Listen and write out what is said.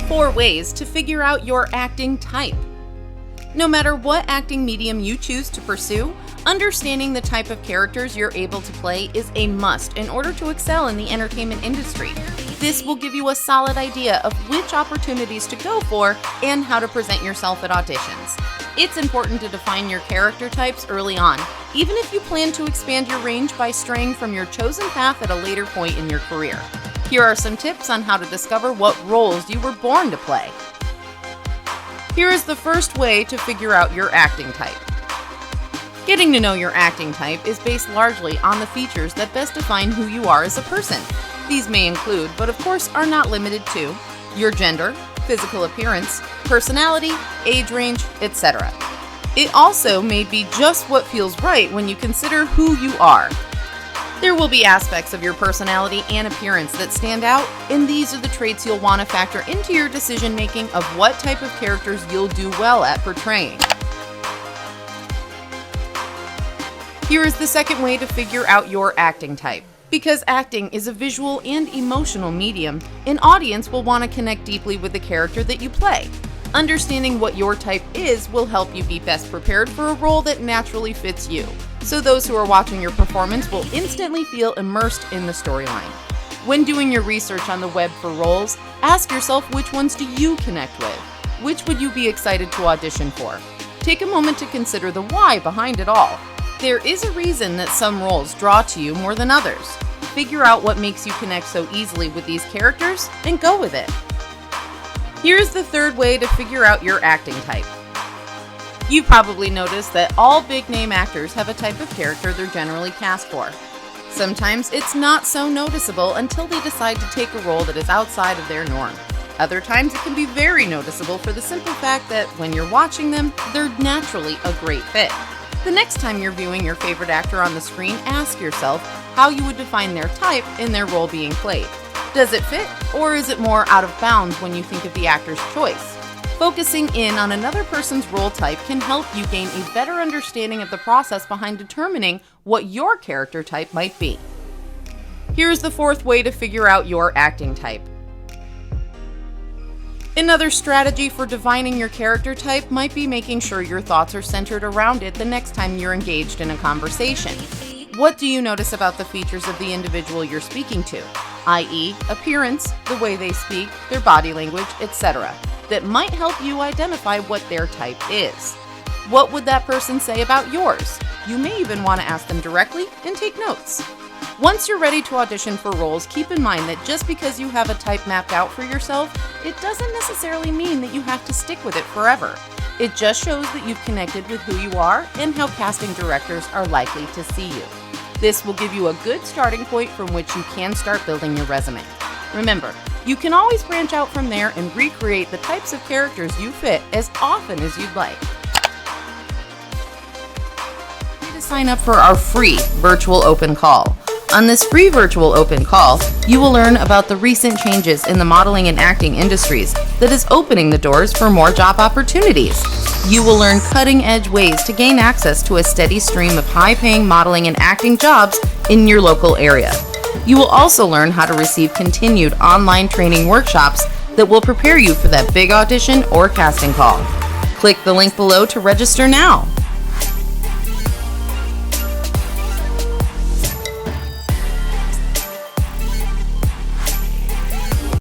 4 ways to figure out your acting type. No matter what acting medium you choose to pursue, understanding the type of characters you're able to play is a must in order to excel in the entertainment industry. This will give you a solid idea of which opportunities to go for and how to present yourself at auditions. It's important to define your character types early on, even if you plan to expand your range by straying from your chosen path at a later point in your career. Here are some tips on how to discover what roles you were born to play. Here is the first way to figure out your acting type. Getting to know your acting type is based largely on the features that best define who you are as a person. These may include, but of course are not limited to, your gender, physical appearance, personality, age range, etc. It also may be just what feels right when you consider who you are. There will be aspects of your personality and appearance that stand out, and these are the traits you'll want to factor into your decision making of what type of characters you'll do well at portraying. Here is the second way to figure out your acting type. Because acting is a visual and emotional medium, an audience will want to connect deeply with the character that you play. Understanding what your type is will help you be best prepared for a role that naturally fits you, so those who are watching your performance will instantly feel immersed in the storyline. When doing your research on the web for roles, ask yourself which ones do you connect with? Which would you be excited to audition for? Take a moment to consider the why behind it all. There is a reason that some roles draw to you more than others. Figure out what makes you connect so easily with these characters and go with it. Here's the third way to figure out your acting type. You've probably noticed that all big-name actors have a type of character they're generally cast for. Sometimes it's not so noticeable until they decide to take a role that is outside of their norm. Other times it can be very noticeable for the simple fact that when you're watching them, they're naturally a great fit. The next time you're viewing your favorite actor on the screen, ask yourself how you would define their type in their role being played. Does it fit, or is it more out of bounds when you think of the actor's choice? Focusing in on another person's role type can help you gain a better understanding of the process behind determining what your character type might be. Here's the fourth way to figure out your acting type. Another strategy for divining your character type might be making sure your thoughts are centered around it the next time you're engaged in a conversation. What do you notice about the features of the individual you're speaking to, i.e., appearance, the way they speak, their body language, etc., that might help you identify what their type is? What would that person say about yours? You may even want to ask them directly and take notes. Once you're ready to audition for roles, keep in mind that just because you have a type mapped out for yourself, it doesn't necessarily mean that you have to stick with it forever. It just shows that you've connected with who you are and how casting directors are likely to see you. This will give you a good starting point from which you can start building your resume. Remember, you can always branch out from there and recreate the types of characters you fit as often as you'd like. Sign up for our free virtual open call. On this free virtual open call, you will learn about the recent changes in the modeling and acting industries that is opening the doors for more job opportunities. You will learn cutting-edge ways to gain access to a steady stream of high-paying modeling and acting jobs in your local area. You will also learn how to receive continued online training workshops that will prepare you for that big audition or casting call. Click the link below to register now.